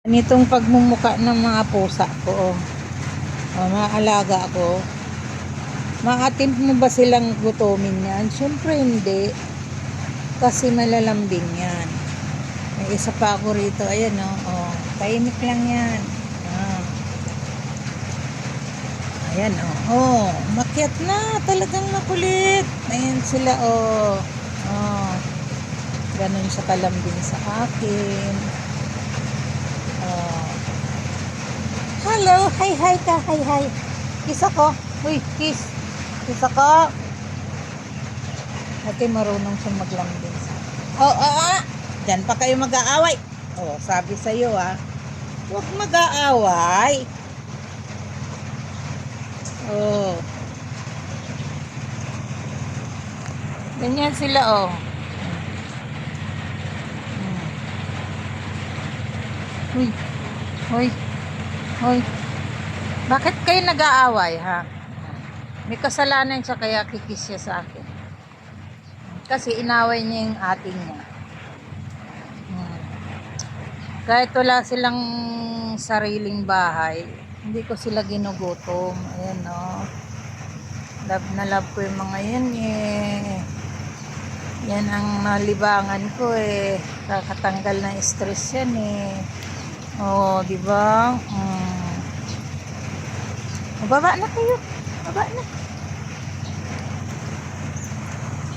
Nitong pagmumuka ng mga pusa ko, mga alaga ko, ma-attempt mo ba silang gutomin yan? Siyempre hindi, kasi malalambing yan. May isa pa ako rito, ayan tahimik lang yan. Ayan makyat na, talagang makulit. Ayan sila ganun siya kalambing sa akin. Hello, hi ka, hi. Kiss ako. Uy, kiss. Kiss ako. Ate, marunong siya maglambing sa akin. Diyan pa kayo mag-aaway. Sabi sa'yo huwag mag-aaway. Ganyan sila Uy, hoy. Hoy, bakit kayo nag-aaway ha? May kasalanan siya kaya kikis siya sa akin. Kasi inaway niya yung ating niya. Kahit wala silang sariling bahay, hindi ko sila ginugutom. Ayan love na love ko yung mga yan Yan ang nalibangan ko kakatanggal ng stress yan di ba? Baba na kayo. Baba na.